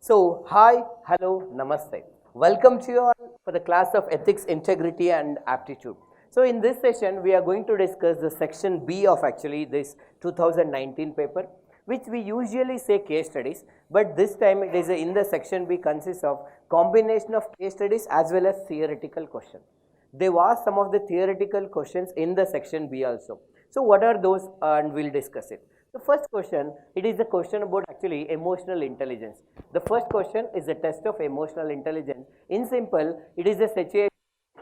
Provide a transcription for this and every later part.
So, hi, hello, namaste. Welcome to you all for the class of Ethics, Integrity and Aptitude. So, in this session, we are going to discuss the section B of actually this 2019 paper, which we usually say case studies, but this time it is in the section B consists of combination of case studies as well as theoretical questions. There was some of the theoretical questions in the section B also. So, what are those and we'll discuss it. The first question, it is a question about actually emotional intelligence. The first question is a test of emotional intelligence. In simple, it is a situation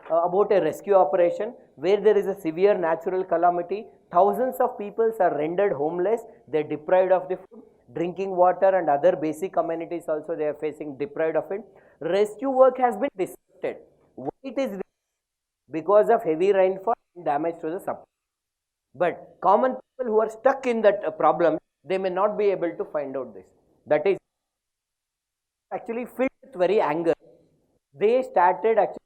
about a rescue operation where there is a severe natural calamity. Thousands of people are rendered homeless, they are deprived of the food, drinking water and other basic amenities also they are facing deprived of it. Rescue work has been disrupted. Why it is? Because of heavy rainfall and damage to the supply. But common people who are stuck in that problem, they may not be able to find out this. That is actually filled with very anger. They started actually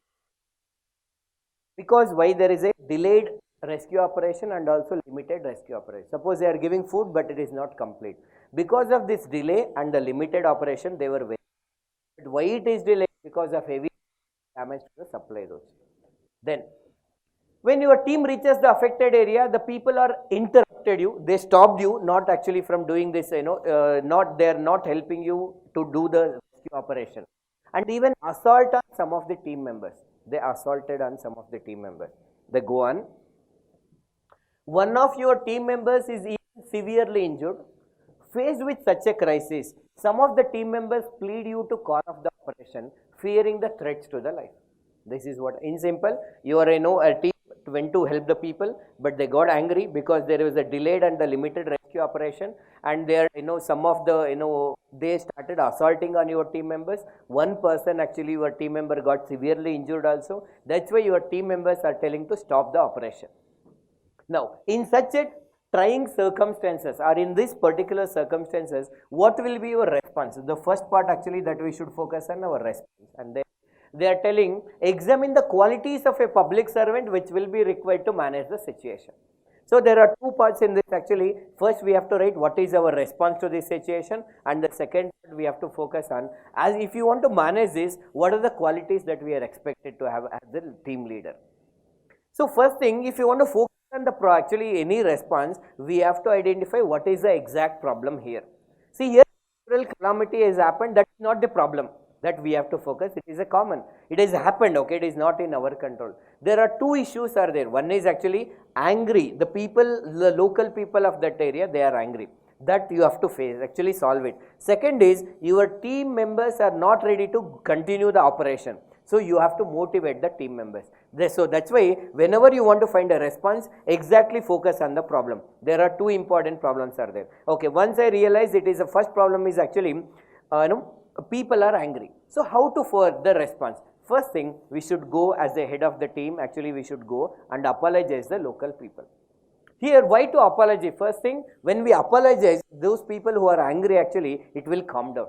because why there is a delayed rescue operation and also limited rescue operation. Suppose they are giving food but it is not complete. Because of this delay and the limited operation, they were very. But why it is delayed? Because of heavy damage to the supply roads. Then when your team reaches the affected area, the people are interrupted you, they stopped you, not actually from doing this, they are not helping you to do the rescue operation. And even assault on some of the team members. They assaulted on some of the team members. They go on. One of your team members is even severely injured. Faced with such a crisis, some of the team members plead you to call off the operation, fearing the threats to the life. This is what, in simple, you are a team went to help the people, but they got angry because there was a delayed and the limited rescue operation, and there some of the they started assaulting on your team members. One person actually your team member got severely injured also. That's why your team members are telling to stop the operation. Now, in such a trying circumstances or in these particular circumstances, what will be your response? The first part actually that we should focus on our response, and then they are telling examine the qualities of a public servant which will be required to manage the situation. So there are two parts in this actually. First we have to write what is our response to this situation, and the second part we have to focus on as if you want to manage this, what are the qualities that we are expected to have as the team leader. So first thing, if you want to focus on the actually any response, we have to identify what is the exact problem here. See here, natural calamity has happened, that is not the problem that we have to focus. It is a common, it has happened, okay, it is not in our control. There are two issues are there. One is actually angry, the people, the local people of that area, they are angry, that you have to face, actually solve it. Second is your team members are not ready to continue the operation, so you have to motivate the team members. So that's why whenever you want to find a response, exactly focus on the problem. There are two important problems are there. Okay, once I realize it is the first problem is actually people are angry. So how to further response? First thing, we should go as the head of the team, actually we should go and apologize the local people. Here, why to apologize? First thing, when we apologize, those people who are angry actually, it will calm down.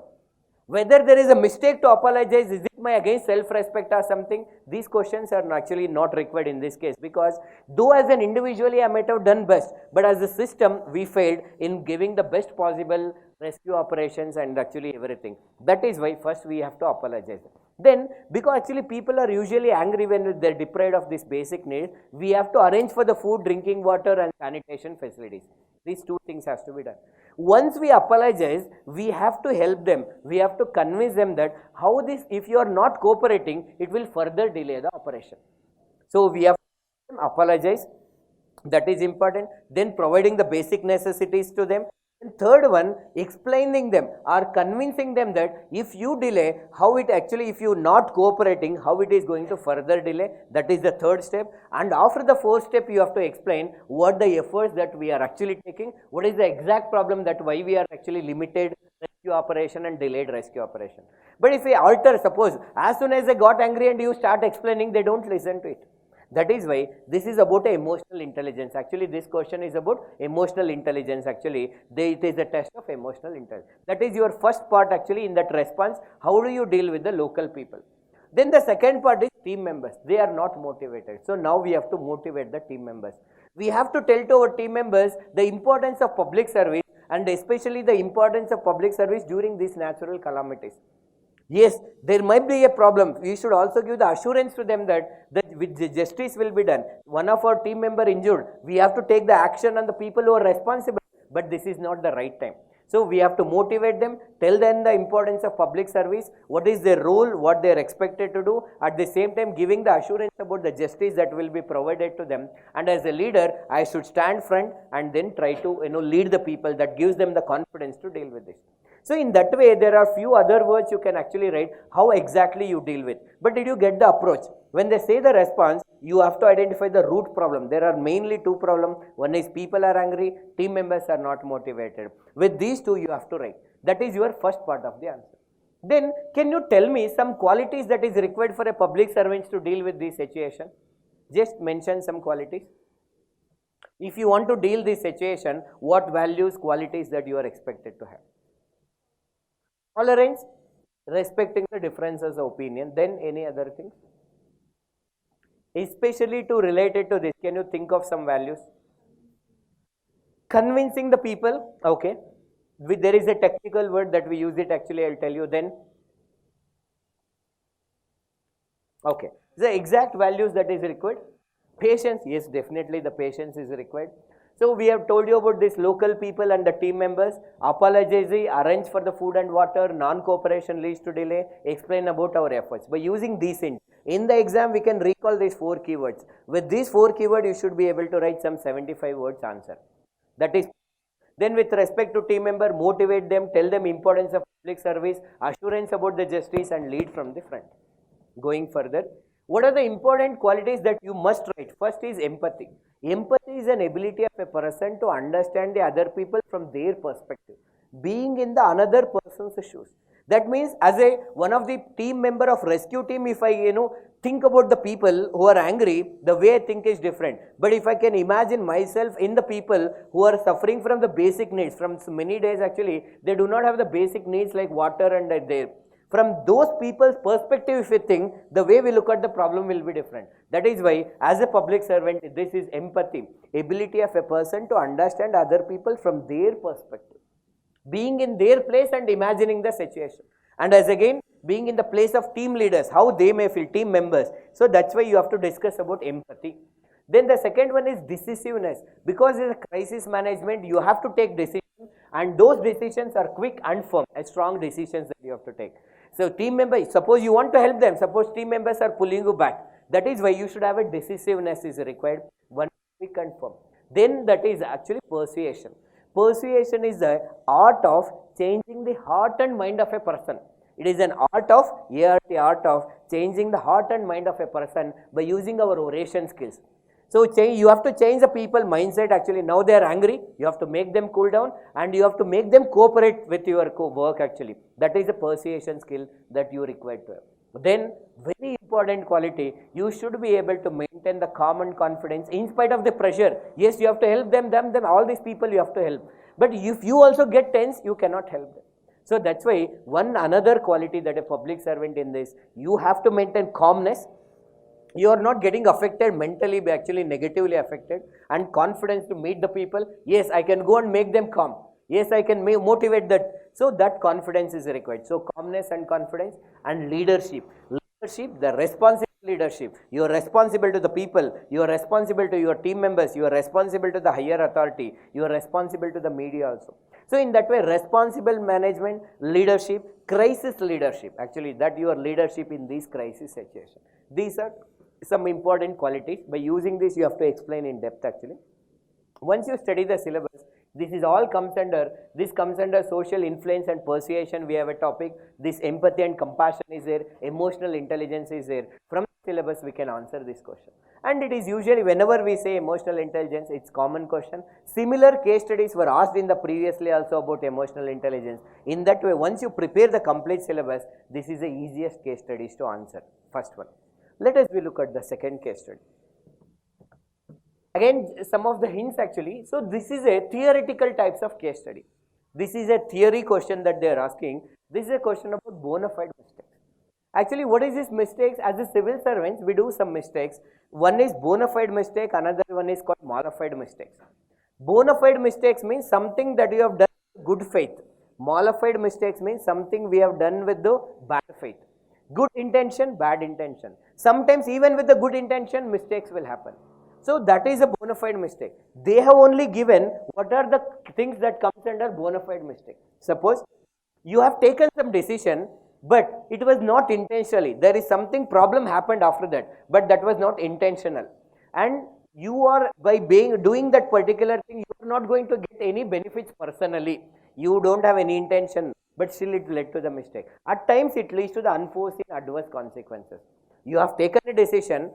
Whether there is a mistake to apologize, is it my against self-respect or something? These questions are actually not required in this case, because though as an individually I might have done best, but as a system we failed in giving the best possible rescue operations and actually everything. That is why first we have to apologize. Then, because actually people are usually angry when they are deprived of this basic need, we have to arrange for the food, drinking water and sanitation facilities. These two things has to be done. Once we apologize, we have to help them. We have to convince them that how this, if you are not cooperating, it will further delay the operation. So we have to apologize. That is important. Then providing the basic necessities to them. And third one, explaining them or convincing them that if you delay, how it actually, if you not cooperating, how it is going to further delay. That is the third step. And after the fourth step, you have to explain what the efforts that we are actually taking, what is the exact problem that why we are actually limited rescue operation and delayed rescue operation. But if we alter, suppose as soon as they got angry and you start explaining, they don't listen to it. That is why this is about emotional intelligence. Actually, this question is about emotional intelligence. Actually, it is a test of emotional intelligence. That is your first part actually in that response. How do you deal with the local people? Then the second part is team members. They are not motivated. So now we have to motivate the team members. We have to tell to our team members the importance of public service and especially the importance of public service during these natural calamities. Yes, there might be a problem. We should also give the assurance to them that with the justice will be done. One of our team member injured, we have to take the action on the people who are responsible, but this is not the right time. So we have to motivate them, tell them the importance of public service, what is their role, what they are expected to do, at the same time giving the assurance about the justice that will be provided to them. And as a leader, I should stand front and then try to lead the people. That gives them the confidence to deal with this. So in that way, there are few other words you can actually write how exactly you deal with. But did you get the approach? When they say the response, you have to identify the root problem. There are mainly two problems. One is people are angry, team members are not motivated. With these two, you have to write. That is your first part of the answer. Then, can you tell me some qualities that is required for a public servant to deal with this situation? Just mention some qualities. If you want to deal this situation, what values, qualities that you are expected to have? Tolerance, respecting the differences of opinion. Then any other things? Especially to relate it to this, can you think of some values? Convincing the people, okay. There is a technical word that we use it, actually I'll tell you then. Okay, the exact values that is required. Patience, yes, definitely the patience is required. So we have told you about this local people and the team members. Apologize, arrange for the food and water, non-cooperation leads to delay, explain about our efforts. By using these hints, in the exam we can recall these 4 keywords. With these 4 keywords, you should be able to write some 75 words answer. That is, then with respect to team member, motivate them, tell them importance of public service, assurance about the justice and lead from the front. Going further, what are the important qualities that you must write? First is empathy. Empathy is an ability of a person to understand the other people from their perspective, being in the another person's shoes. That means as one of the team member of rescue team, if I think about the people who are angry, the way I think is different. But if I can imagine myself in the people who are suffering from the basic needs, from many days actually, they do not have the basic needs like water and there. From those people's perspective, if you think, the way we look at the problem will be different. That is why, as a public servant, this is empathy, ability of a person to understand other people from their perspective, being in their place and imagining the situation. And as again, being in the place of team leaders, how they may feel, team members. So that's why you have to discuss about empathy. Then the second one is decisiveness. Because in crisis management, you have to take decisions, and those decisions are quick and firm, strong decisions that you have to take. So team members, suppose you want to help them, suppose team members are pulling you back. That is why you should have a decisiveness is required, one quick and firm. Then that is actually persuasion. Persuasion is the art of changing the heart and mind of a person. It is an art of changing the heart and mind of a person by using our oration skills. So you have to change the people mindset actually. Now they are angry, you have to make them cool down and you have to make them cooperate with your work actually. That is a persuasion skill that you require to have. Then very important quality, you should be able to maintain the calm and confidence in spite of the pressure. Yes, you have to help them, all these people you have to help. But if you also get tense, you cannot help them. So that's why another quality that a public servant in this, you have to maintain calmness. You are not getting affected mentally, but actually negatively affected, and confidence to meet the people. Yes, I can go and make them calm. Yes, I can motivate that. So that confidence is required. So calmness and confidence and leadership. Leadership, the responsible leadership. You are responsible to the people. You are responsible to your team members. You are responsible to the higher authority. You are responsible to the media also. So in that way, responsible management, leadership, crisis leadership. Actually, that your leadership in this crisis situation. These are some important qualities. By using this, you have to explain in depth actually. Once you study the syllabus, this comes under social influence and persuasion. We have a topic. This empathy and compassion is there. Emotional intelligence is there. From the syllabus, we can answer this question. And it is usually, whenever we say emotional intelligence, it's common question. Similar case studies were asked in the previously also about emotional intelligence. In that way, once you prepare the complete syllabus, this is the easiest case studies to answer. First one. Let us look at the second case study. Again, some of the hints actually. So this is a theoretical types of case study. This is a theory question that they are asking. This is a question about bona fide mistakes. Actually, what is this mistakes? As a civil servants, we do some mistakes. One is bona fide mistake, another one is called mala fide mistakes. Bona fide mistakes means something that you have done good faith. Mollified mistakes means something we have done with the bad faith. Good intention, bad intention. Sometimes even with the good intention, mistakes will happen. So that is a bona fide mistake. They have only given what are the things that comes under bona fide mistake. Suppose you have taken some decision, but it was not intentionally. There is something problem happened after that, but that was not intentional. And you are by doing that particular thing, you are not going to get any benefits personally. You don't have any intention, but still it led to the mistake. At times it leads to the unforeseen adverse consequences. You have taken a decision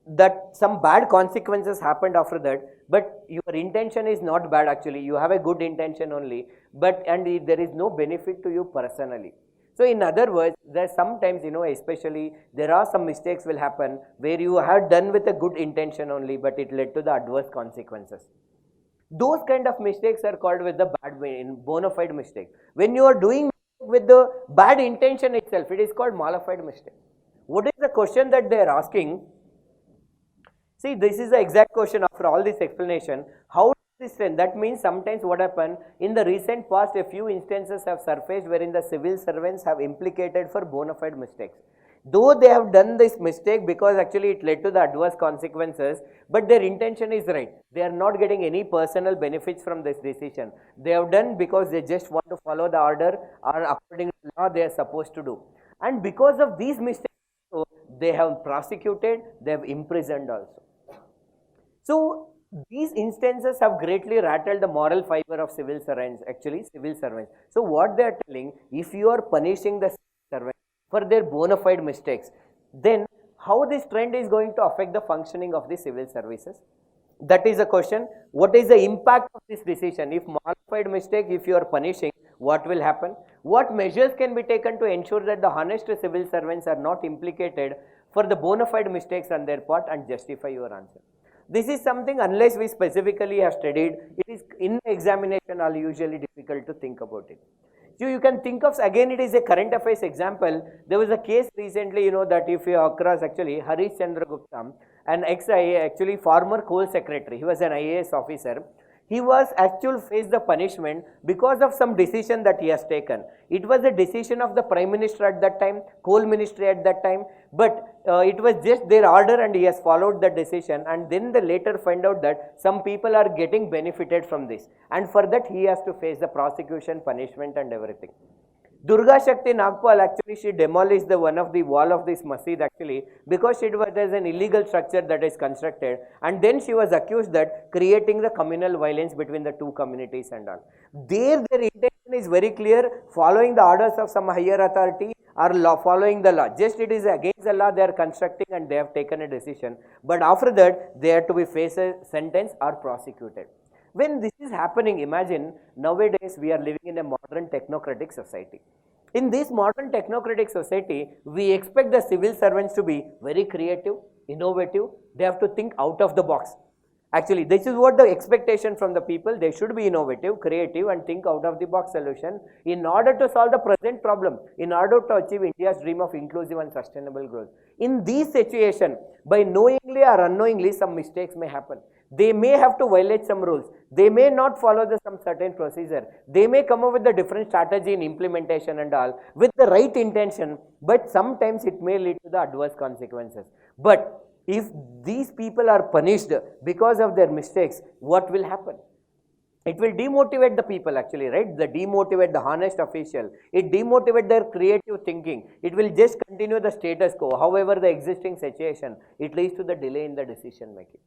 that some bad consequences happened after that, but your intention is not bad actually. You have a good intention only, but there is no benefit to you personally. So in other words, there sometimes, especially there are some mistakes will happen where you have done with a good intention only, but it led to the adverse consequences. Those kind of mistakes are called with the bona fide mistake. When you are doing with the bad intention itself, it is called mollified mistake. What is the question that they are asking? See, this is the exact question after all this explanation. How does this trend? That means sometimes what happened in the recent past, a few instances have surfaced wherein the civil servants have implicated for bona fide mistakes. Though they have done this mistake because actually it led to the adverse consequences, but their intention is right. They are not getting any personal benefits from this decision. They have done because they just want to follow the order or according to law they are supposed to do. And because of these mistakes, they have prosecuted, they have imprisoned also. So these instances have greatly rattled the moral fiber of civil servants, So what they are telling, if you are punishing the servant for their bona fide mistakes, then how this trend is going to affect the functioning of the civil services? That is a question. What is the impact of this decision? If modified mistake, if you are punishing, what will happen? What measures can be taken to ensure that the honest civil servants are not implicated for the bona fide mistakes on their part, and justify your answer? This is something, unless we specifically have studied, it is in examination are usually difficult to think about it. So you can think of, again it is a current affairs example. There was a case recently, that if you across actually Harish Chandra Gupta, an actually former coal secretary, he was an IAS officer. He was actually faced the punishment because of some decision that he has taken. It was a decision of the Prime Minister at that time, coal ministry at that time, but it was just their order and he has followed the decision, and then they later find out that some people are getting benefited from this, and for that he has to face the prosecution, punishment and everything. Durga Shakti Nagpal, actually she demolished the one of the wall of this masjid actually because it was as an illegal structure that is constructed, and then she was accused that creating the communal violence between the two communities and all. Their intention is very clear, following the orders of some higher authority or law, following the law. Just it is against the law they are constructing and they have taken a decision, but after that they have to be faced a sentence or prosecuted. When this is happening, imagine nowadays we are living in a modern technocratic society. In this modern technocratic society, we expect the civil servants to be very creative, innovative. They have to think out of the box. Actually, this is what the expectation from the people. They should be innovative, creative and think out of the box solution in order to solve the present problem, in order to achieve India's dream of inclusive and sustainable growth. In this situation, by knowingly or unknowingly, some mistakes may happen. They may have to violate some rules. They may not follow some certain procedure. They may come up with a different strategy in implementation and all with the right intention, but sometimes it may lead to the adverse consequences. But if these people are punished because of their mistakes, what will happen? It will demotivate the people actually, right? The demotivate the honest official. It demotivate their creative thinking. It will just continue the status quo. However, the existing situation, it leads to the delay in the decision making.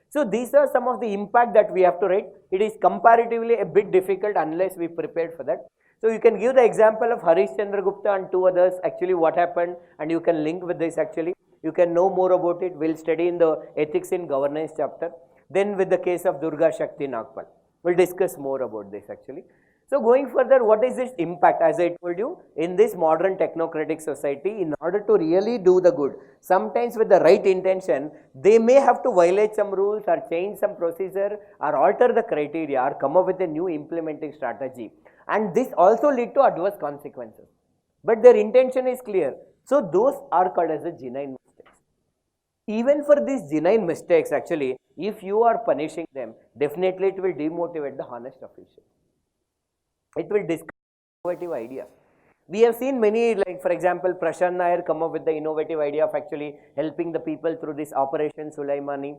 So these are some of the impact that we have to write. It is comparatively a bit difficult unless we prepared for that. So you can give the example of Harish Chandra Gupta and two others, actually what happened, and you can link with this actually. You can know more about it. We'll study in the ethics in governance chapter. Then with the case of Durga Shakti Nagpal, we'll discuss more about this actually. So going further, what is this impact? As I told you, in this modern technocratic society, in order to really do the good, sometimes with the right intention, they may have to violate some rules or change some procedure or alter the criteria or come up with a new implementing strategy. And this also lead to adverse consequences. But their intention is clear. So those are called as the genuine mistakes. Even for these genuine mistakes, actually, if you are punishing them, definitely it will demotivate the honest officials. It will discuss innovative ideas. We have seen many, like for example, Prashant Nair come up with the innovative idea of actually helping the people through this Operation Sulaimani,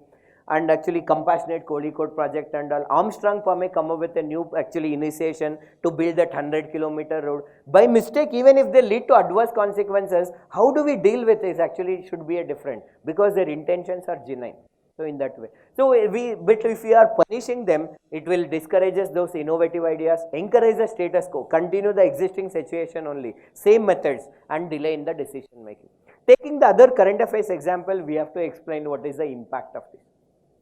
and actually Compassionate Kozhikode project and all. Armstrong Pame come up with a new actually initiation to build that 100-kilometer road. By mistake, even if they lead to adverse consequences, how do we deal with this? Actually, it should be a different, because their intentions are genuine. So in that way, so if we are punishing them, it will discourages those innovative ideas, encourage the status quo, continue the existing situation only, same methods, and delay in the decision making. Taking the other current affairs example, we have to explain what is the impact of this.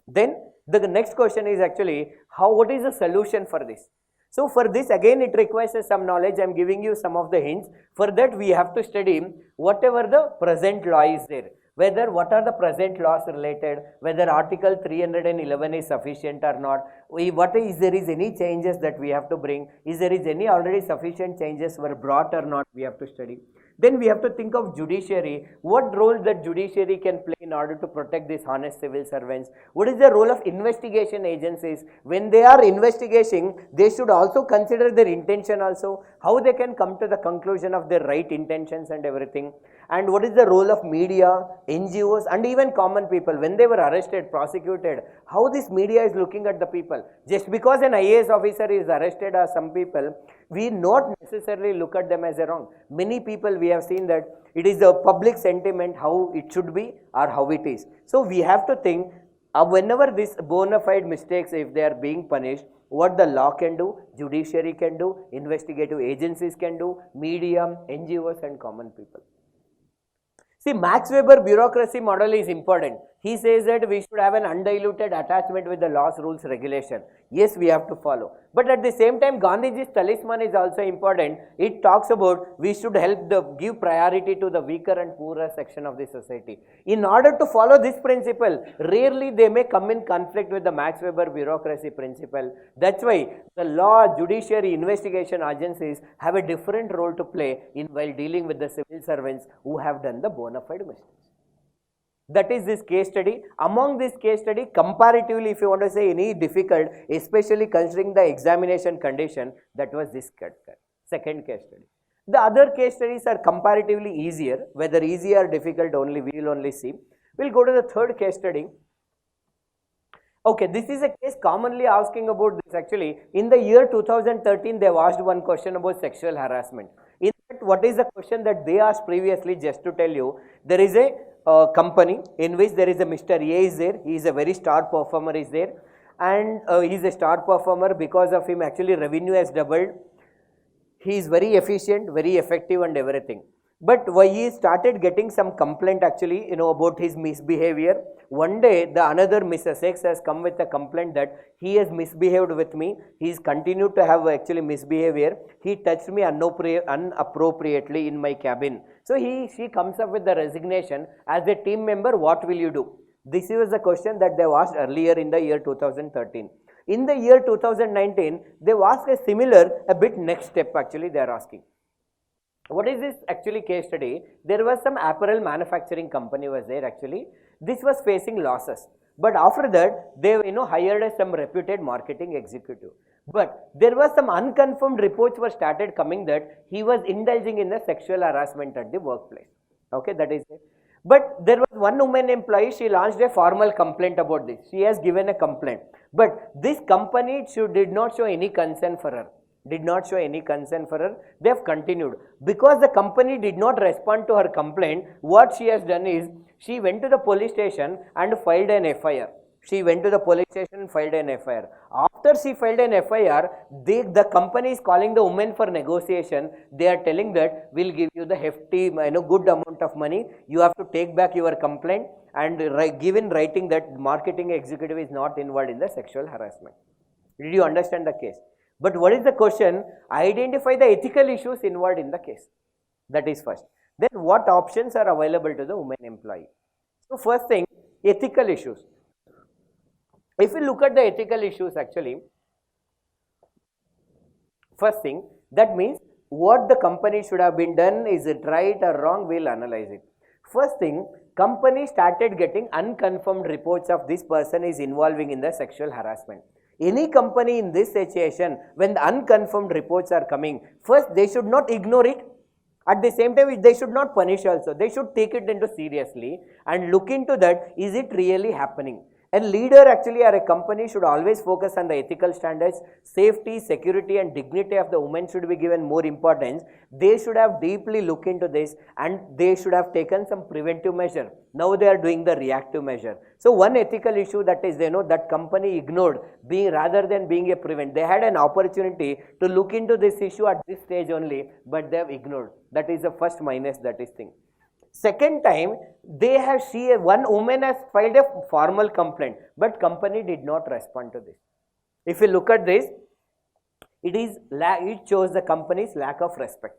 Then the next question is actually what is the solution for this? So for this again it requires some knowledge. I am giving you some of the hints. For that we have to study whatever the present law is there. Whether what are the present laws related, whether article 311 is sufficient or not, there is any changes that we have to bring, there is any already sufficient changes were brought or not, we have to study. Then we have to think of judiciary, what role that judiciary can play in order to protect these honest civil servants. What is the role of investigation agencies? When they are investigating, they should also consider their intention also, how they can come to the conclusion of their right intentions and everything. And what is the role of media, NGOs, and even common people when they were arrested, prosecuted, how this media is looking at the people. Just because an IAS officer is arrested or some people, we not necessarily look at them as a wrong. Many people we have seen that it is the public sentiment how it should be or how it is. So we have to think whenever this bona fide mistakes, if they are being punished, what the law can do, judiciary can do, investigative agencies can do, media, NGOs and common people. See, Max Weber bureaucracy model is important. He says that we should have an undiluted attachment with the laws, rules, regulation. Yes, we have to follow. But at the same time, Gandhiji's talisman is also important. It talks about we should give priority to the weaker and poorer section of the society. In order to follow this principle, rarely they may come in conflict with the Max Weber bureaucracy principle. That's why the law, judiciary, investigation agencies have a different role to play while dealing with the civil servants who have done the bona fide mistakes. That is this case study. Among this case study, comparatively, if you want to say any difficult, especially considering the examination condition, that was this second case study. The other case studies are comparatively easier. Whether easy or difficult, we will only see. We'll go to the third case study. Okay, this is a case commonly asking about this actually. In the year 2013, they asked one question about sexual harassment. In fact, what is the question that they asked previously? Just to tell you, there is a company in which there is a Mr. A is there, he is a very star performer is there, and he is a star performer. Because of him actually revenue has doubled, he is very efficient, very effective and everything. But why he started getting some complaint actually, about his misbehavior. One day the another Mrs. X has come with a complaint that he has misbehaved with me, he has continued to have actually misbehavior, he touched me inappropriately in my cabin. So she comes up with the resignation. As a team member, what will you do? This was the question that they asked earlier in the year 2013. In the year 2019, they asked a similar, a bit next step actually they are asking. What is this actually case study? There was some apparel manufacturing company was there actually. This was facing losses. But after that, they hired some reputed marketing executive. But there was some unconfirmed reports were started coming that he was indulging in a sexual harassment at the workplace. Okay, that is it. But there was one woman employee, she launched a formal complaint about this. She has given a complaint. But this company did not show any concern for her. They have continued. Because the company did not respond to her complaint, what she has done is, she went to the police station and filed an FIR. After she filed an FIR, the company is calling the woman for negotiation. They are telling that we'll give you the hefty, good amount of money. You have to take back your complaint and give in writing that marketing executive is not involved in the sexual harassment. Did you understand the case? But what is the question? Identify the ethical issues involved in the case. That is first. Then what options are available to the woman employee? So first thing, ethical issues. If we look at the ethical issues actually, first thing, that means what the company should have been done, is it right or wrong, we'll analyze it. First thing, company started getting unconfirmed reports of this person is involving in the sexual harassment. Any company in this situation, when the unconfirmed reports are coming, first they should not ignore it. At the same time, they should not punish also. They should take it into seriously and look into that, is it really happening? A leader actually or a company should always focus on the ethical standards, safety, security and dignity of the women should be given more importance. They should have deeply looked into this and they should have taken some preventive measure. Now they are doing the reactive measure. So one ethical issue that is, that company ignored rather than being a prevent. They had an opportunity to look into this issue at this stage only, but they have ignored. That is the first minus that is thing. Second time, one woman has filed a formal complaint, but company did not respond to this. If you look at this, it shows the company's lack of respect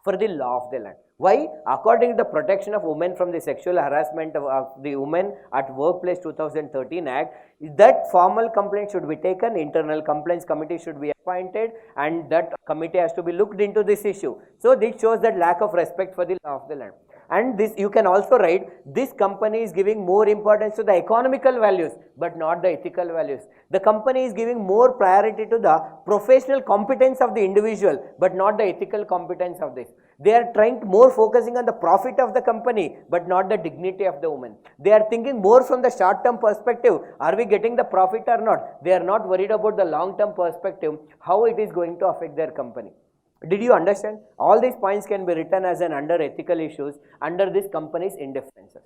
for the law of the land. Why? According to the Protection of Women from the Sexual Harassment of the Women at Workplace 2013 Act, that formal complaint should be taken, internal complaints committee should be appointed and that committee has to be looked into this issue. So this shows that lack of respect for the law of the land. And this you can also write, this company is giving more importance to the economical values but not the ethical values. The company is giving more priority to the professional competence of the individual but not the ethical competence of this. They are more focusing on the profit of the company but not the dignity of the woman. They are thinking more from the short term perspective, are we getting the profit or not? They are not worried about the long term perspective, how it is going to affect their company. Did you understand? All these points can be written as an under ethical issues under this company's indifferences.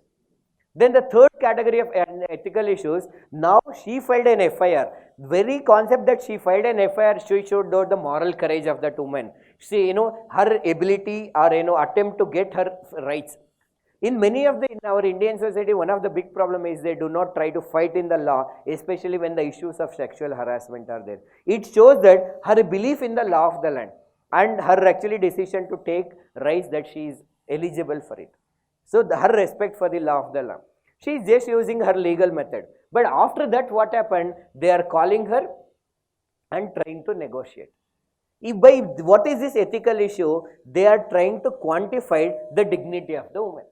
Then the third category of ethical issues, now she filed an FIR. Very concept that she filed an FIR, she showed the moral courage of that woman. She, her ability or, attempt to get her rights. In our Indian society, one of the big problem is they do not try to fight in the law, especially when the issues of sexual harassment are there. It shows that her belief in the law of the land and her actually decision to take rights that she is eligible for it. So her respect for the law of the land. She is just using her legal method. But after that what happened? They are calling her and trying to negotiate. What is this ethical issue? They are trying to quantify the dignity of the woman.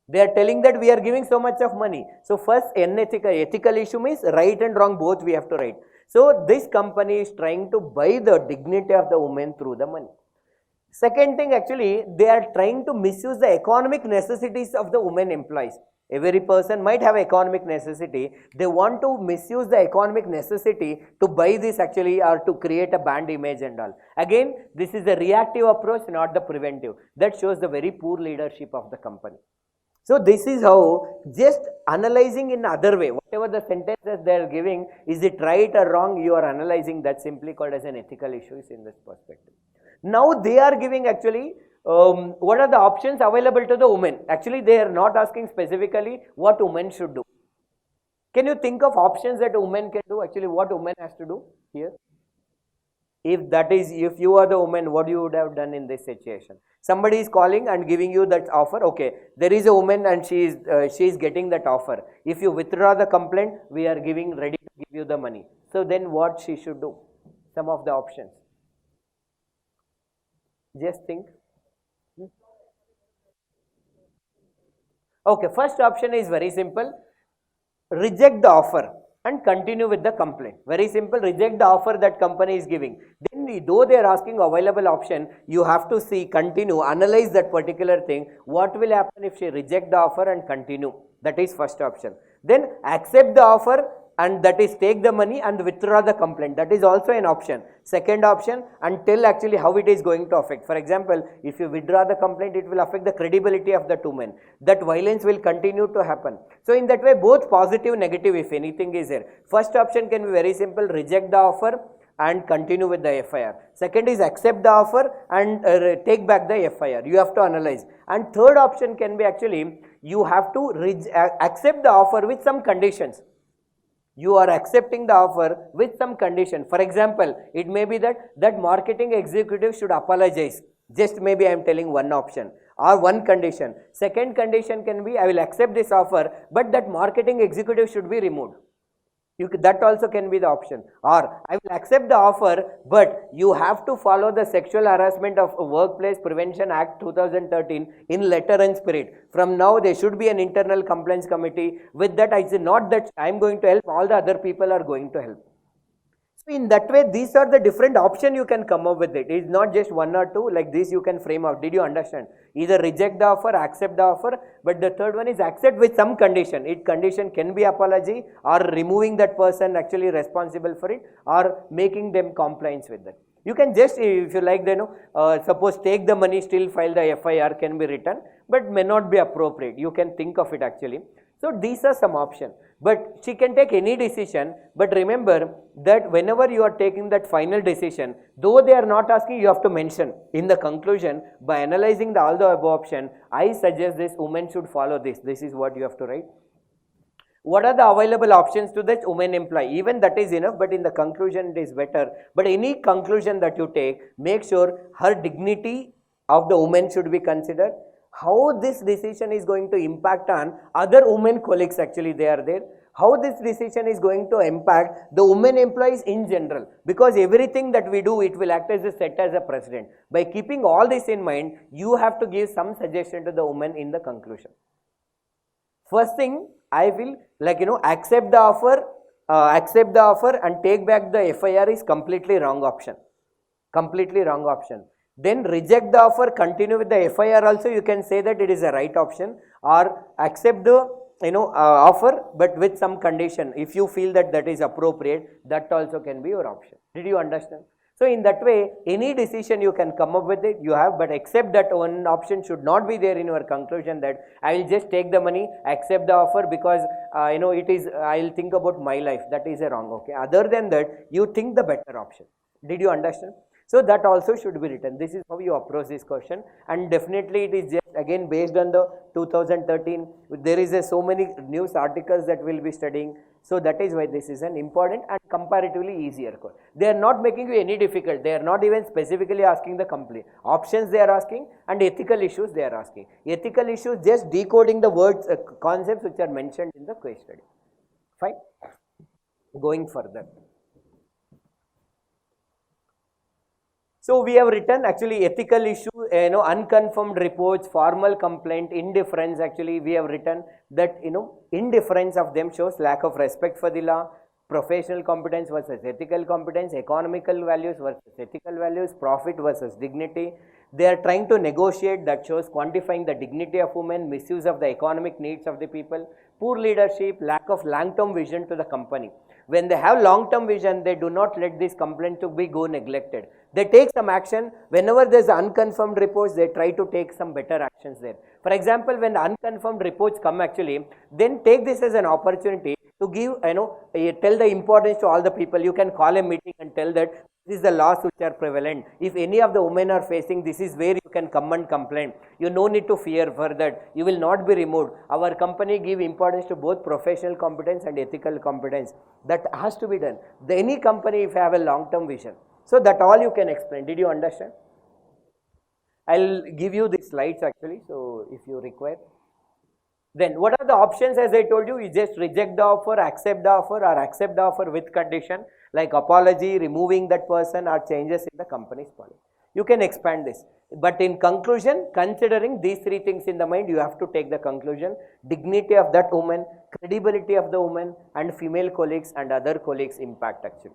They are telling that we are giving so much of money. So first ethical issue means right and wrong both we have to write. So this company is trying to buy the dignity of the woman through the money. Second thing, actually, they are trying to misuse the economic necessities of the women employees. Every person might have economic necessity. They want to misuse the economic necessity to buy this actually or to create a bad image and all. Again, this is a reactive approach, not the preventive. That shows the very poor leadership of the company. So this is how, just analyzing in other way, whatever the sentences they are giving, is it right or wrong, you are analyzing, that simply called as an ethical issues in this perspective. Now they are giving actually, what are the options available to the women? Actually they are not asking specifically what women should do. Can you think of options that a woman can do? Actually what woman has to do here? If you are the woman, what you would have done in this situation? Somebody is calling and giving you that offer. Okay, there is a woman and she is getting that offer. If you withdraw the complaint, we are ready to give you the money. So then what she should do? Some of the options. Just think. Okay, first option is very simple. Reject the offer and continue with the complaint. Very simple, reject the offer that company is giving. Then though they are asking available option, you have to see, continue, analyze that particular thing. What will happen if she reject the offer and continue? That is first option. Then accept the offer and that is take the money and withdraw the complaint. That is also an option. Second option, and tell actually how it is going to affect. For example, if you withdraw the complaint, it will affect the credibility of the two men. That violence will continue to happen. So in that way, both positive, negative, if anything is there. First option can be very simple, reject the offer and continue with the FIR. Second is accept the offer and take back the FIR. You have to analyze. And third option can be actually, you have to accept the offer with some conditions. You are accepting the offer with some condition. For example, it may be that marketing executive should apologize. Just maybe I am telling one option or one condition. Second condition can be, I will accept this offer, but that marketing executive should be removed. That also can be the option. Or I will accept the offer, but you have to follow the Sexual Harassment of Workplace Prevention Act 2013 in letter and spirit. From now there should be an internal complaints committee. With that, I say not that I am going to help, all the other people are going to help. So in that way, these are the different options you can come up with it. It's not just one or two, like this you can frame out. Did you understand? Either reject the offer, accept the offer, but the third one is accept with some condition. It condition can be apology or removing that person actually responsible for it or making them compliance with that. You can just, if you like, suppose take the money, still file the FIR can be written, but may not be appropriate. You can think of it actually. So these are some options. But she can take any decision, but remember that whenever you are taking that final decision, though they are not asking, you have to mention in the conclusion, by analyzing all the above option, I suggest this woman should follow this. This is what you have to write. What are the available options to that woman employee? Even that is enough, but in the conclusion it is better. But any conclusion that you take, make sure her dignity of the woman should be considered. How this decision is going to impact on other women colleagues actually they are there. How this decision is going to impact the women employees in general. Because everything that we do, it will act as a set as a precedent. By keeping all this in mind, you have to give some suggestion to the woman in the conclusion. First thing, I will accept the offer and take back the FIR is completely wrong option. Completely wrong option. Then reject the offer, continue with the FIR also, you can say that it is a right option, or accept the offer but with some condition. If you feel that that is appropriate, that also can be your option. Did you understand? So in that way, any decision you can come up with it, you have, but except that one option should not be there in your conclusion that I will just take the money, accept the offer because it is, I will think about my life. That is a wrong, okay. Other than that, you think the better option. Did you understand? So that also should be written. This is how you approach this question, and definitely it is just again based on the 2013. There is so many news articles that we will be studying. So that is why this is an important and comparatively easier course. They are not making you any difficult. They are not even specifically asking the complete options they are asking, and ethical issues they are asking. Ethical issues just decoding the words, concepts which are mentioned in the case study. Fine. Going further. So we have written actually ethical issue, unconfirmed reports, formal complaint, indifference. Actually we have written that indifference of them shows lack of respect for the law, professional competence versus ethical competence, economical values versus ethical values, profit versus dignity. They are trying to negotiate, that shows quantifying the dignity of women, misuse of the economic needs of the people, poor leadership, lack of long-term vision to the company. When they have long-term vision, they do not let this complaint to be go neglected. They take some action. Whenever there is unconfirmed reports, they try to take some better actions there. For example, when unconfirmed reports come actually, then take this as an opportunity to give, tell the importance to all the people. You can call a meeting and tell that this is the laws which are prevalent. If any of the women are facing, this is where you can come and complain. You no need to fear for that. You will not be removed. Our company give importance to both professional competence and ethical competence. That has to be done. Any company if you have a long-term vision. So that all you can explain. Did you understand? I'll give you the slides actually. So if you require. Then what are the options? As I told you, you just reject the offer, accept the offer, or accept the offer with condition like apology, removing that person, or changes in the company's policy. You can expand this. But in conclusion, considering these three things in the mind, you have to take the conclusion: dignity of that woman, credibility of the woman, and female colleagues and other colleagues' impact actually.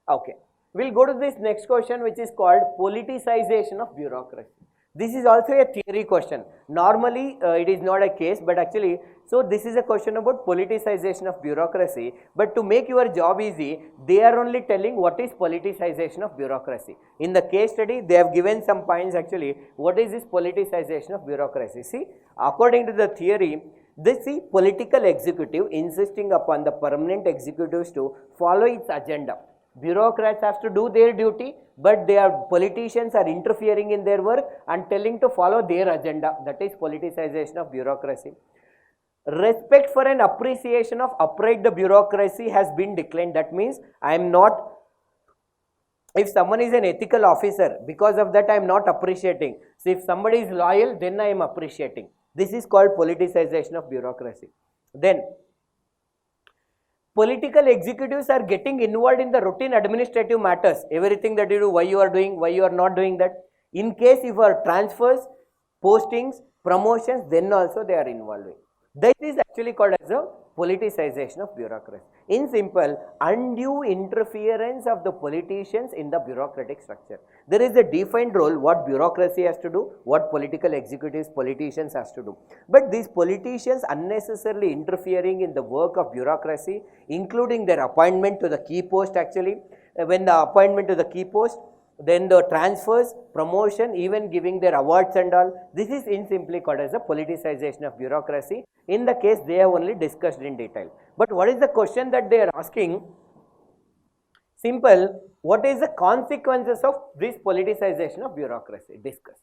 Okay. We'll go to this next question, which is called politicization of bureaucracy. This is also a theory question. Normally, it is not a case, but actually, so this is a question about politicization of bureaucracy. But to make your job easy, they are only telling what is politicization of bureaucracy. In the case study, they have given some points actually. What is this politicization of bureaucracy? See, according to the theory, they see political executive insisting upon the permanent executives to follow its agenda. Bureaucrats have to do their duty, but politicians are interfering in their work and telling to follow their agenda. That is politicization of bureaucracy. Respect for and appreciation of upright the bureaucracy has been declined. That means I am not, if someone is an ethical officer, because of that I am not appreciating. So if somebody is loyal, then I am appreciating. This is called politicization of bureaucracy. Then political executives are getting involved in the routine administrative matters. Everything that you do, why you are doing, why you are not doing that. In case if are transfers, postings, promotions, then also they are involved. That is actually called as a Politicization of bureaucracy. In simple, undue interference of the politicians in the bureaucratic structure. There is a defined role what bureaucracy has to do, what political executives, politicians has to do. But these politicians unnecessarily interfering in the work of bureaucracy, including their appointment to the key post actually. When the appointment to the key post, then the transfers, promotion, even giving their awards and all. This is in simply called as a politicization of bureaucracy. In the case they have only discussed in detail. But what is the question that they are asking? Simple, what is the consequences of this politicization of bureaucracy? Discuss.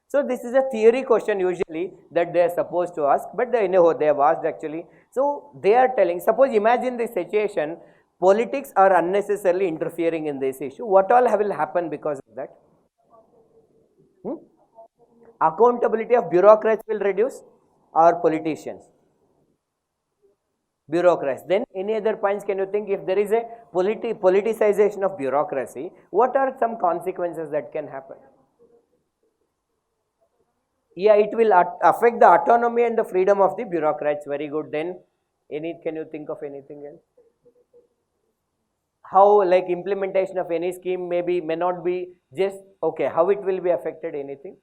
So this is a theory question usually that they are supposed to ask, but they know they have asked actually. So they are telling, suppose imagine this situation, politics are unnecessarily interfering in this issue. What all will happen because of that? Accountability of bureaucrats will reduce or politicians? Bureaucrats. Then any other points can you think? If there is a politicization of bureaucracy, what are some consequences that can happen? Yeah, it will affect the autonomy and the freedom of the bureaucrats. Very good. Then can you think of anything else? How, like implementation of any scheme may not be just okay. How it will be affected? Anything?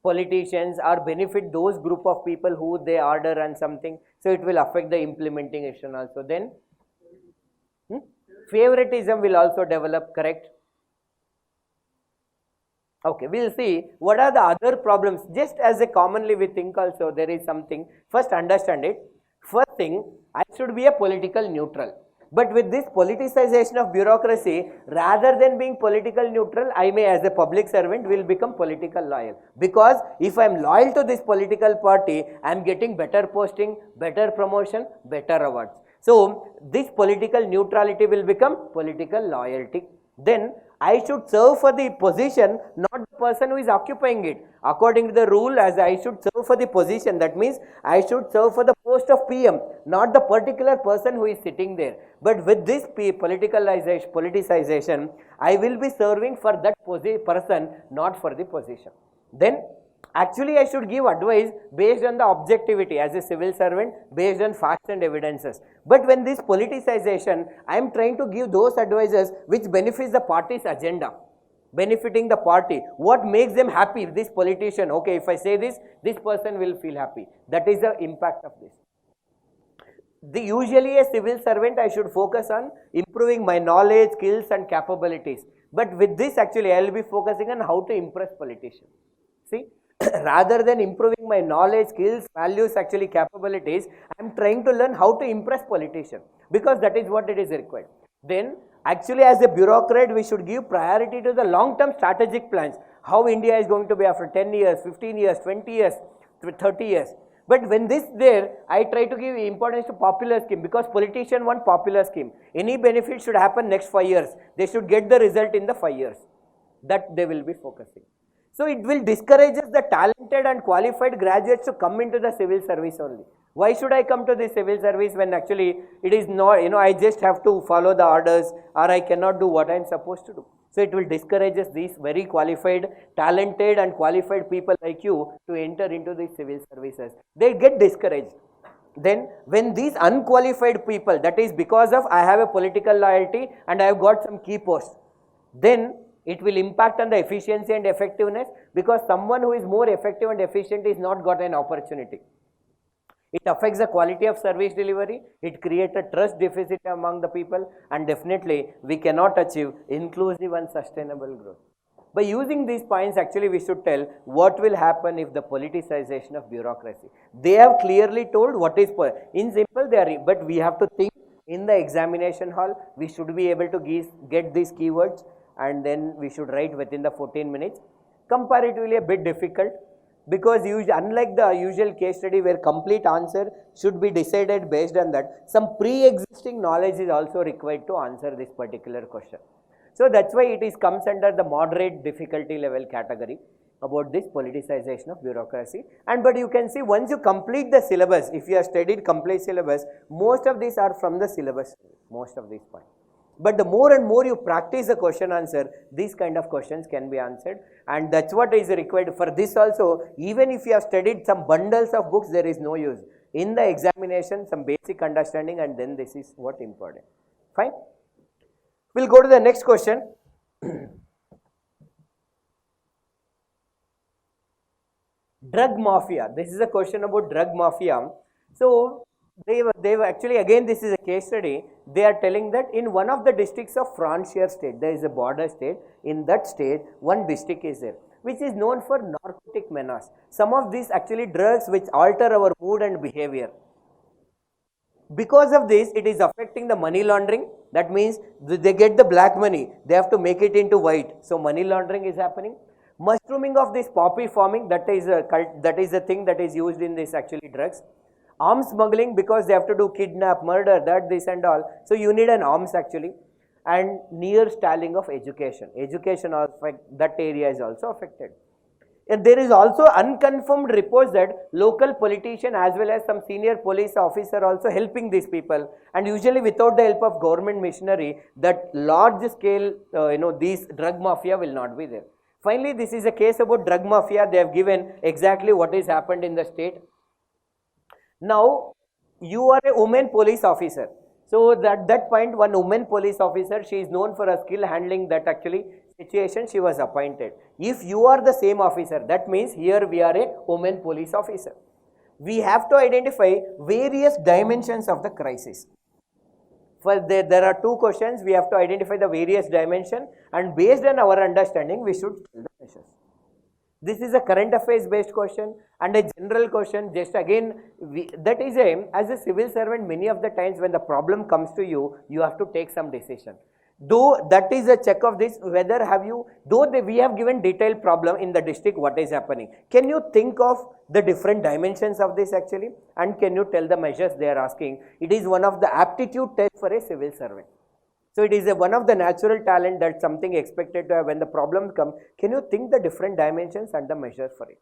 Politicians or benefit those group of people who they order and something. So it will affect the implementation also. Then favoritism will also develop. Correct? Okay, we will see what are the other problems. Just as a commonly we think also there is something. First understand it. First thing, I should be a political neutral. But with this politicization of bureaucracy, rather than being political neutral, I may as a public servant will become political loyal. Because if I am loyal to this political party, I am getting better posting, better promotion, better awards. So this political neutrality will become political loyalty. Then I should serve for the position, not the person who is occupying it. According to the rule, as I should serve for the position, that means I should serve for the post of PM, not the particular person who is sitting there. But with this politicization, I will be serving for that person, not for the position. Then actually I should give advice based on the objectivity as a civil servant, based on facts and evidences. But when this politicization, I am trying to give those advices which benefits the party's agenda, benefiting the party. What makes them happy? This politician, okay, if I say this, this person will feel happy. That is the impact of this. Usually a civil servant, I should focus on improving my knowledge, skills and capabilities. But with this actually I will be focusing on how to impress politicians. See? Rather than improving my knowledge, skills, values, actually capabilities, I am trying to learn how to impress politicians, because that is what it is required. Then actually as a bureaucrat, we should give priority to the long-term strategic plans, how India is going to be after 10 years, 15 years, 20 years, 30 years. But when this there, I try to give importance to popular scheme, because politicians want popular scheme. Any benefit should happen next 5 years. They should get the result in the 5 years. That they will be focusing. So it will discourage the talented and qualified graduates to come into the civil service only. Why should I come to the civil service when actually it is not, I just have to follow the orders, or I cannot do what I am supposed to do. So it will discourage these very qualified, talented and qualified people like you to enter into the civil services. They get discouraged. Then when these unqualified people, that is because of I have a political loyalty and I have got some key posts, then it will impact on the efficiency and effectiveness, because someone who is more effective and efficient is not got an opportunity. It affects the quality of service delivery, it creates a trust deficit among the people, and definitely we cannot achieve inclusive and sustainable growth. By using these points, actually we should tell what will happen if the politicization of bureaucracy. They have clearly told what is, in simple they are, but we have to think in the examination hall, we should be able to get these keywords, and then we should write within the 14 minutes. Comparatively a bit difficult, because unlike the usual case study where complete answer should be decided based on that, some pre-existing knowledge is also required to answer this particular question. So that's why it comes under the moderate difficulty level category about this politicization of bureaucracy. But you can see once you complete the syllabus, if you have studied complete syllabus, most of these are from the syllabus, most of these points. But the more and more you practice the question answer, these kind of questions can be answered, and that's what is required for this also. Even if you have studied some bundles of books, there is no use. In the examination, some basic understanding, and then this is what important. Fine. We'll go to the next question. Drug mafia. This is a question about drug mafia. So they've actually, again, this is a case study. They are telling that in one of the districts of Francois state, there is a border state. In that state, one district is there, which is known for narcotic menace. Some of these actually drugs which alter our mood and behavior. Because of this, it is affecting the money laundering. That means they get the black money, they have to make it into white. So money laundering is happening. Mushrooming of this poppy farming, that is a thing that is used in this actually drugs. Arms smuggling, because they have to do kidnap, murder, that, this and all. So you need an arms actually. And near stalling of education. Education, that area is also affected. And there is also unconfirmed reports that local politician as well as some senior police officer also helping these people, and usually without the help of government machinery, that large scale these drug mafia will not be there. Finally, this is a case about drug mafia. They have given exactly what has happened in the state. Now, you are a woman police officer. So that point, one woman police officer, she is known for her skill handling that actually situation, she was appointed. If you are the same officer, that means here we are a woman police officer. We have to identify various dimensions of the crisis. For there are two questions, we have to identify the various dimensions, and based on our understanding, we should tell the measures. This is a current affairs based question and a general question. Just again, that is as a civil servant, many of the times when the problem comes to you, you have to take some decision. Though that is a check of this, whether have you, we have given detailed problem in the district, what is happening. Can you think of the different dimensions of this actually, and can you tell the measures they are asking? It is one of the aptitude tests for a civil servant. So it is one of the natural talent that something expected to have. When the problems come, can you think the different dimensions and the measures for it?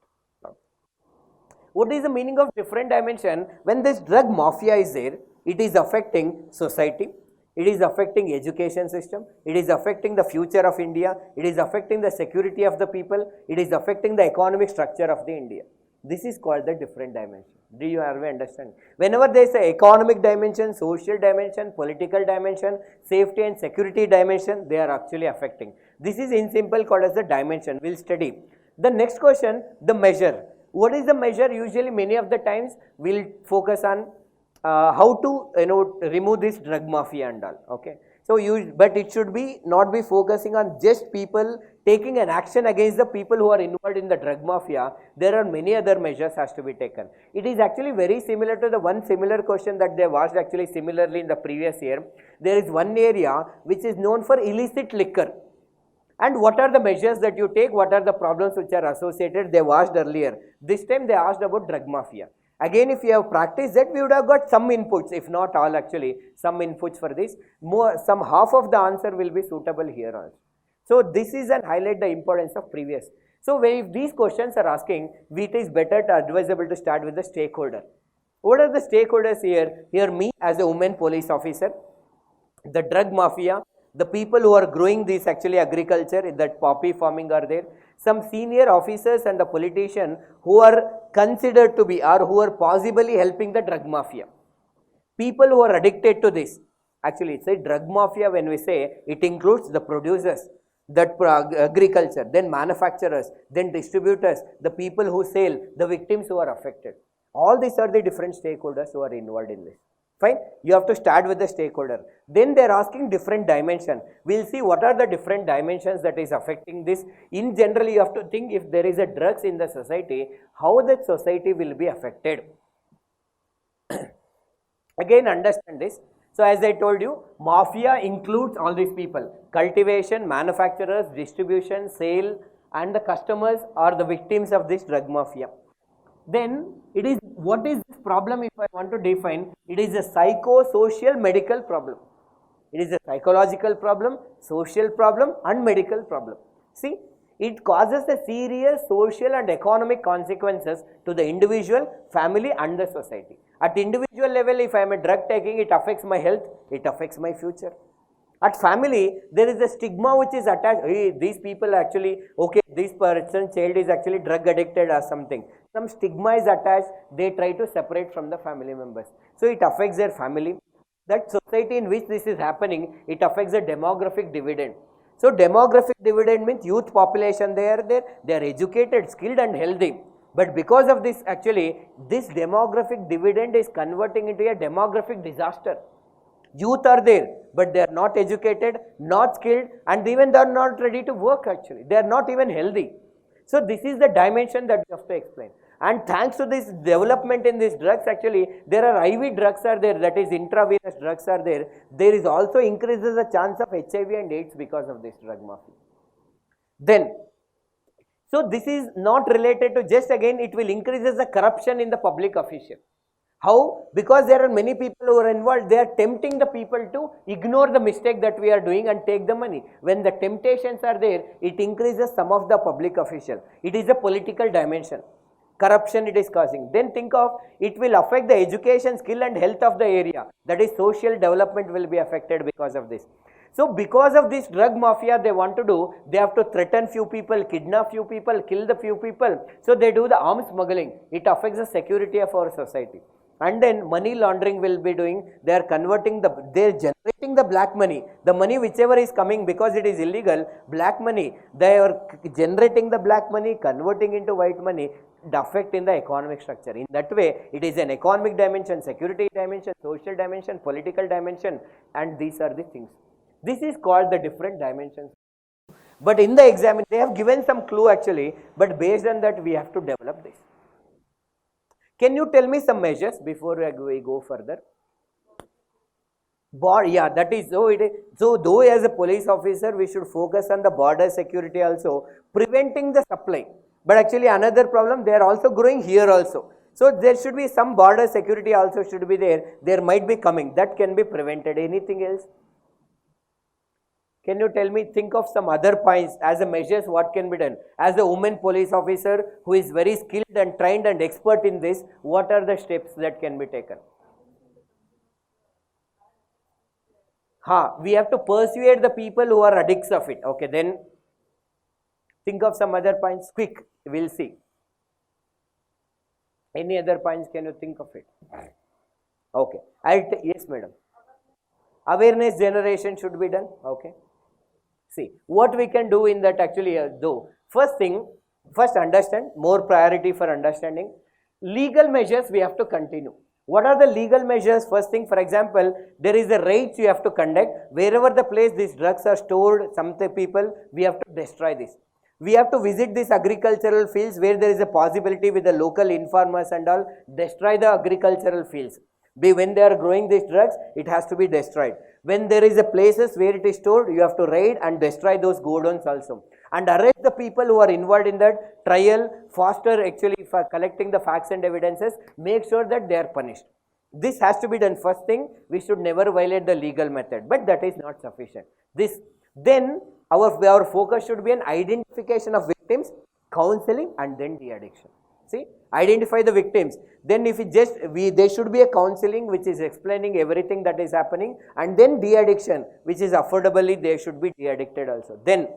What is the meaning of different dimension? When this drug mafia is there, it is affecting society, it is affecting education system, it is affecting the future of India, it is affecting the security of the people, it is affecting the economic structure of the India. This is called the different dimension. Do you have understand? Whenever there is an economic dimension, social dimension, political dimension, safety and security dimension, they are actually affecting. This is in simple called as the dimension. We'll study. The next question, the measure. What is the measure? Usually many of the times we'll focus on how to remove this drug mafia and all. Okay. So but it should be not be focusing on just people taking an action against the people who are involved in the drug mafia. There are many other measures has to be taken. It is actually very similar to the one similar question that they asked actually similarly in the previous year. There is one area which is known for illicit liquor. And what are the measures that you take? What are the problems which are associated? They asked earlier. This time they asked about drug mafia. Again, if you have practiced that, we would have got some inputs, if not all actually, some inputs for this. Some half of the answer will be suitable here also. So this is and highlight the importance of previous. So if these questions are asking, it is better to advisable to start with the stakeholder. What are the stakeholders here? Here me as a woman police officer, the drug mafia, the people who are growing this actually agriculture, that poppy farming are there, some senior officers and the politician who are considered to be or who are possibly helping the drug mafia. People who are addicted to this. Actually, it's a drug mafia when we say it includes the producers, that agriculture, then manufacturers, then distributors, the people who sell, the victims who are affected. All these are the different stakeholders who are involved in this. Fine. You have to start with the stakeholder. Then they are asking different dimension. We'll see what are the different dimensions that is affecting this. In general, you have to think if there is a drugs in the society, how that society will be affected. Again, understand this. So as I told you, mafia includes all these people. Cultivation, manufacturers, distribution, sale, and the customers are the victims of this drug mafia. Then it is, what is this problem if I want to define? It is a psychosocial medical problem. It is a psychological problem, social problem and medical problem. See, it causes a serious social and economic consequences to the individual, family and the society. At individual level, if I am a drug taking, it affects my health, it affects my future. At family, there is a stigma which is attached. Hey, these people actually, okay, this person child is actually drug addicted or something. Some stigma is attached. They try to separate from the family members. So it affects their family. That society in which this is happening, it affects the demographic dividend. So demographic dividend means youth population, they are there, they are educated, skilled and healthy. But because of this, actually, this demographic dividend is converting into a demographic disaster. Youth are there, but they are not educated, not skilled, and even they are not ready to work actually. They are not even healthy. So this is the dimension that we have to explain. And thanks to this development in these drugs, actually, there are IV drugs are there, that is intravenous drugs are there. There is also increases the chance of HIV and AIDS because of this drug mafia. Then, so this is not related to just again, it will increases the corruption in the public official. How? Because there are many people who are involved, they are tempting the people to ignore the mistake that we are doing and take the money. When the temptations are there, it increases some of the public official. It is a political dimension. Corruption it is causing. Then think of, it will affect the education, skill and health of the area. That is social development will be affected because of this. So because of this drug mafia they want to do, they have to threaten few people, kidnap few people, kill the few people. So they do the arms smuggling. It affects the security of our society. And then money laundering will be doing, they are converting they are generating the black money. The money whichever is coming, because it is illegal, black money, they are generating the black money, converting into white money, the effect in the economic structure. In that way, it is an economic dimension, security dimension, social dimension, political dimension, and these are the things. This is called the different dimensions. But in the exam, they have given some clue actually, but based on that we have to develop this. Can you tell me some measures before we go further? Yeah, that is so. So though as a police officer, we should focus on the border security also, preventing the supply. But actually another problem, they are also growing here also. So there should be some border security also should be there. There might be coming. That can be prevented. Anything else? Can you tell me, think of some other points as a measures what can be done? As a woman police officer who is very skilled and trained and expert in this, what are the steps that can be taken? We have to persuade the people who are addicts of it. Okay, then think of some other points. Quick, we'll see. Any other points can you think of it? Okay, yes madam. Awareness generation should be done. Okay. See, what we can do in that actually though. First thing, first understand, more priority for understanding. Legal measures we have to continue. What are the legal measures? First thing, for example, there is a raids you have to conduct. Wherever the place these drugs are stored, some people, we have to destroy this. We have to visit these agricultural fields where there is a possibility with the local informers and all, destroy the agricultural fields. When they are growing these drugs, it has to be destroyed. When there is a places where it is stored, you have to raid and destroy those godowns also. And arrest the people who are involved in that trial, faster actually for collecting the facts and evidences, make sure that they are punished. This has to be done. First thing, we should never violate the legal method, but that is not sufficient. Then our focus should be on identification of victims, counseling and then de-addiction. See, identify the victims. Then if there should be a counseling which is explaining everything that is happening, and then de-addiction which is affordably they should be de-addicted also. Then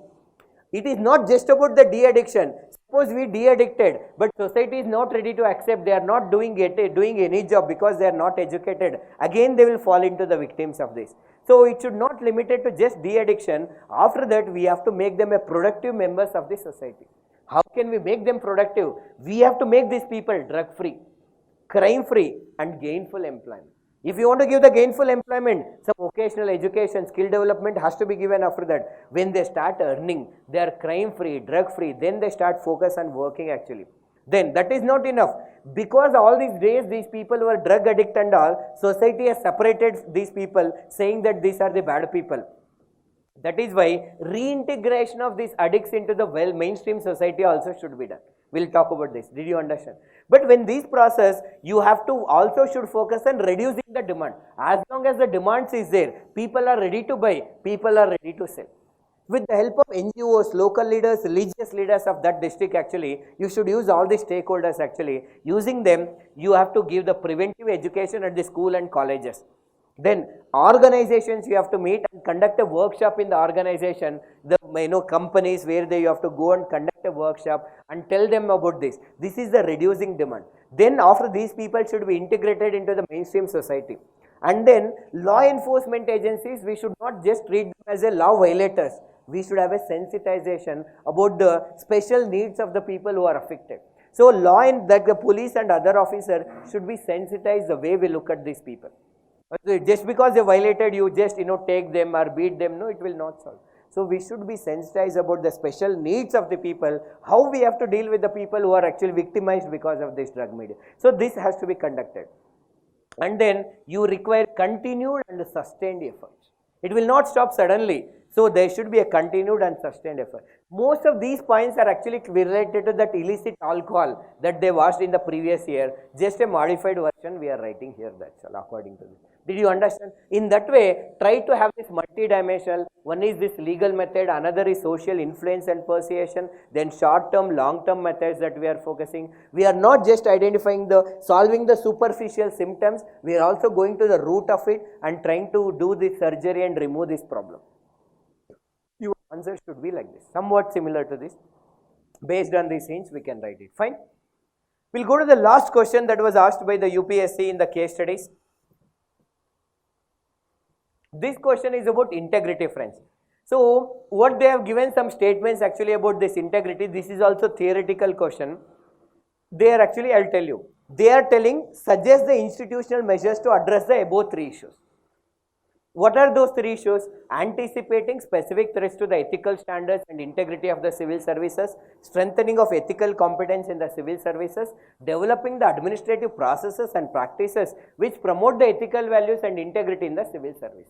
it is not just about the de-addiction. Suppose we de-addicted, but society is not ready to accept, they are not doing any job because they are not educated. Again they will fall into the victims of this. So it should not limit it to just de-addiction. After that we have to make them a productive members of the society. How can we make them productive? We have to make these people drug-free, crime-free and gainful employment. If you want to give the gainful employment, some vocational education, skill development has to be given after that. When they start earning, they are crime-free, drug-free, then they start focus on working actually. Then that is not enough. Because all these days, these people who are drug addict and all, society has separated these people saying that these are the bad people. That is why reintegration of these addicts into the mainstream society also should be done. We'll talk about this. Did you understand? But when this process, you have to also should focus on reducing the demand. As long as the demand is there, people are ready to buy, people are ready to sell. With the help of NGOs, local leaders, religious leaders of that district actually, you should use all the stakeholders actually. Using them, you have to give the preventive education at the school and colleges. Then organizations you have to meet and conduct a workshop in the organization, the companies where you have to go and conduct a workshop and tell them about this. This is the reducing demand. Then after, these people should be integrated into the mainstream society. And then law enforcement agencies, we should not just treat them as a law violators. We should have a sensitization about the special needs of the people who are affected. So law and that the police and other officers should be sensitized the way we look at these people. Just because they violated, you just take them or beat them, no, it will not solve. So we should be sensitized about the special needs of the people, how we have to deal with the people who are actually victimized because of this drug media. So this has to be conducted. And then you require continued and sustained efforts. It will not stop suddenly. So there should be a continued and sustained effort. Most of these points are actually related to that illicit alcohol that they watched in the previous year. Just a modified version we are writing here, that's all according to this. Did you understand? In that way, try to have this multi-dimensional. One is this legal method, another is social influence and persuasion, then short-term, long-term methods that we are focusing. We are not just identifying solving the superficial symptoms, we are also going to the root of it and trying to do the surgery and remove this problem. Your answer should be like this, somewhat similar to this. Based on these hints, we can write it. Fine. We'll go to the last question that was asked by the UPSC in the case studies. This question is about integrity, friends. So what they have given some statements actually about this integrity. This is also theoretical question. They are actually, I'll tell you, they are telling, suggest the institutional measures to address the above three issues. What are those three issues? Anticipating specific threats to the ethical standards and integrity of the civil services, strengthening of ethical competence in the civil services, developing the administrative processes and practices which promote the ethical values and integrity in the civil service.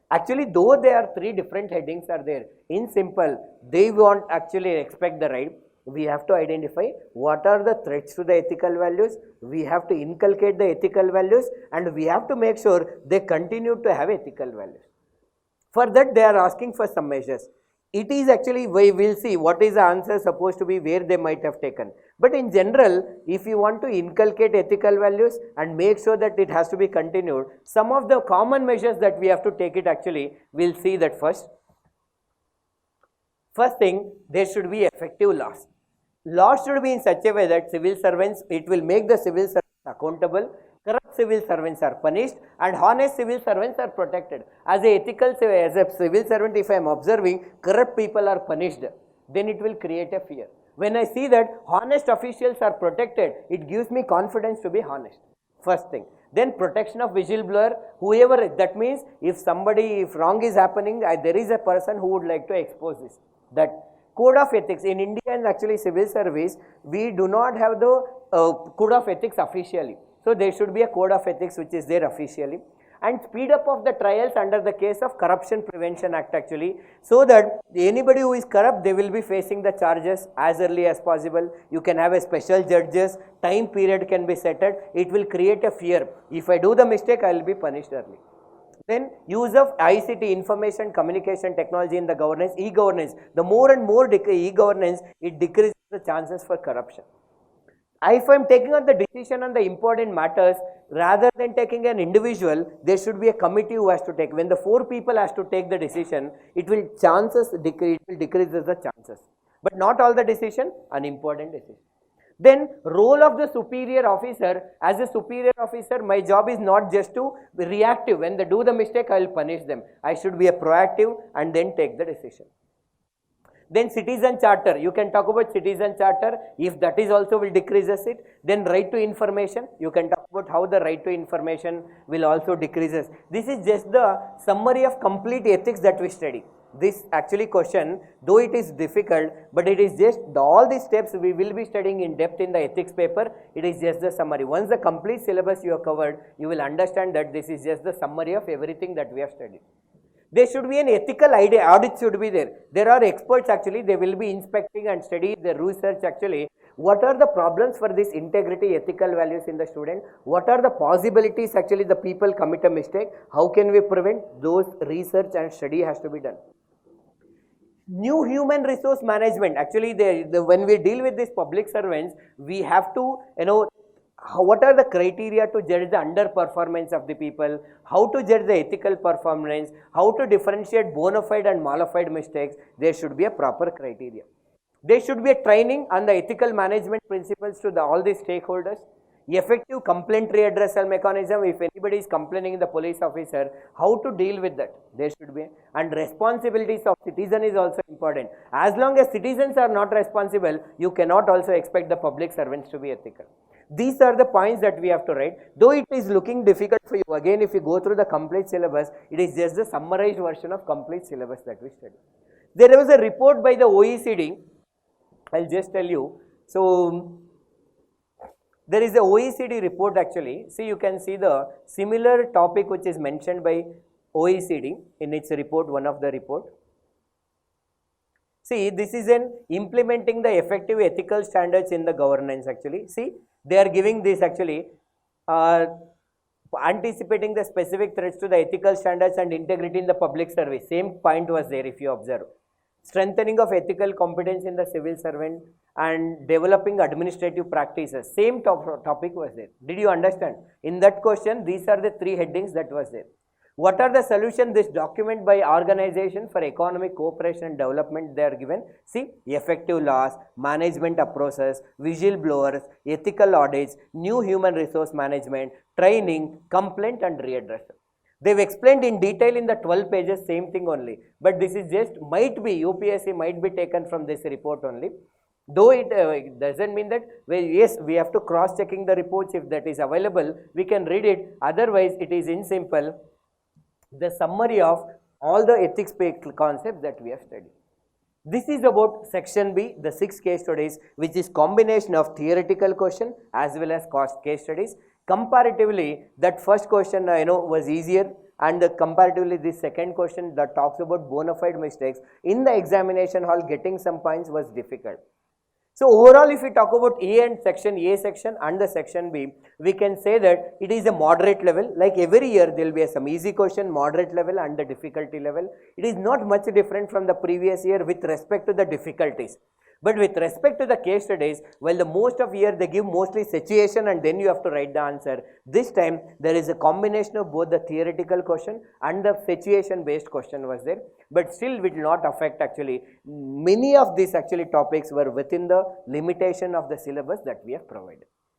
Actually, though there are three different headings are there, in simple, they won't actually expect the right. We have to identify what are the threats to the ethical values, we have to inculcate the ethical values, and we have to make sure they continue to have ethical values. For that, they are asking for some measures. It is actually, we will see what is the answer supposed to be, where they might have taken. But in general, if you want to inculcate ethical values and make sure that it has to be continued, some of the common measures that we have to take it actually, we'll see that first. First thing, there should be effective laws. Laws should be in such a way that civil servants, it will make the civil servants accountable, corrupt civil servants are punished, and honest civil servants are protected. As a civil servant, if I am observing corrupt people are punished, then it will create a fear. When I see that honest officials are protected, it gives me confidence to be honest. First thing. Then protection of whistleblower, whoever, that means if wrong is happening, there is a person who would like to expose this. That code of ethics in India and actually civil service, we do not have the code of ethics officially. So there should be a code of ethics which is there officially. And speed up of the trials under the case of Corruption Prevention Act actually, so that anybody who is corrupt, they will be facing the charges as early as possible. You can have a special judges, time period can be set at, it will create a fear. If I do the mistake, I will be punished early. Then use of ICT, information communication technology in the governance, e-governance. The more and more e-governance, it decreases the chances for corruption. If I am taking on the decision on the important matters, rather than taking an individual, there should be a committee who has to take. When the 4 people has to take the decision, it will decrease the chances. But not all the decision, an important decision. Then role of the superior officer. As a superior officer, my job is not just to be reactive. When they do the mistake, I will punish them. I should be a proactive and then take the decision. Then citizen charter, you can talk about citizen charter, if that is also will decreases it. Then right to information, you can talk about how the right to information will also decreases. This is just the summary of complete ethics that we study. This actually question, though it is difficult, but it is just all these steps we will be studying in depth in the ethics paper. It is just the summary. Once the complete syllabus you have covered, you will understand that this is just the summary of everything that we have studied. There should be an ethical audit should be there. There are experts actually, they will be inspecting and study the research actually. What are the problems for this integrity, ethical values in the student? What are the possibilities actually the people commit a mistake? How can we prevent? Those research and study has to be done. New human resource management, actually when we deal with these public servants, we have to what are the criteria to judge the underperformance of the people, how to judge the ethical performance, how to differentiate bona fide and mala fide mistakes. There should be a proper criteria. There should be a training on the ethical management principles to all the stakeholders. Effective complaint redressal mechanism, if anybody is complaining the police officer, how to deal with that, there should be. And responsibilities of citizen is also important. As long as citizens are not responsible, you cannot also expect the public servants to be ethical. These are the points that we have to write. Though it is looking difficult for you, again if you go through the complete syllabus, it is just the summarized version of complete syllabus that we study. There was a report by the OECD, I'll just tell you. So, there is a OECD report actually. See, you can see the similar topic which is mentioned by OECD in its report, one of the report. See, this is an implementing the effective ethical standards in the governance actually. See, they are giving this actually, anticipating the specific threats to the ethical standards and integrity in the public service. Same point was there if you observe. Strengthening of ethical competence in the civil servant and developing administrative practices. Same topic was there. Did you understand? In that question, these are the three headings that was there. What are the solutions? This document by Organization for Economic Cooperation and Development, they are given. See, effective laws, management approaches, whistleblowers, ethical audits, new human resource management, training, complaint and redressal. They've explained in detail in the 12 pages, same thing only. But this is just, might be, UPSC might be taken from this report only. Though it doesn't mean that, well, yes, we have to cross-checking the reports. If that is available, we can read it. Otherwise, it is in simple, the summary of all the ethics concepts that we have studied. This is about section B, the 6 case studies, which is combination of theoretical question as well as case studies. Comparatively, that first question was easier, and comparatively this second question that talks about bona fide mistakes in the examination hall, getting some points was difficult. So overall, if we talk about A section and the section B, we can say that it is a moderate level. Like every year there will be some easy question, moderate level and the difficulty level. It is not much different from the previous year with respect to the difficulties. But with respect to the case studies, while the most of year they give mostly situation and then you have to write the answer, this time there is a combination of both the theoretical question and the situation based question was there. But still it will not affect actually. Many of these actually topics were within the limitation of the syllabus that we have provided.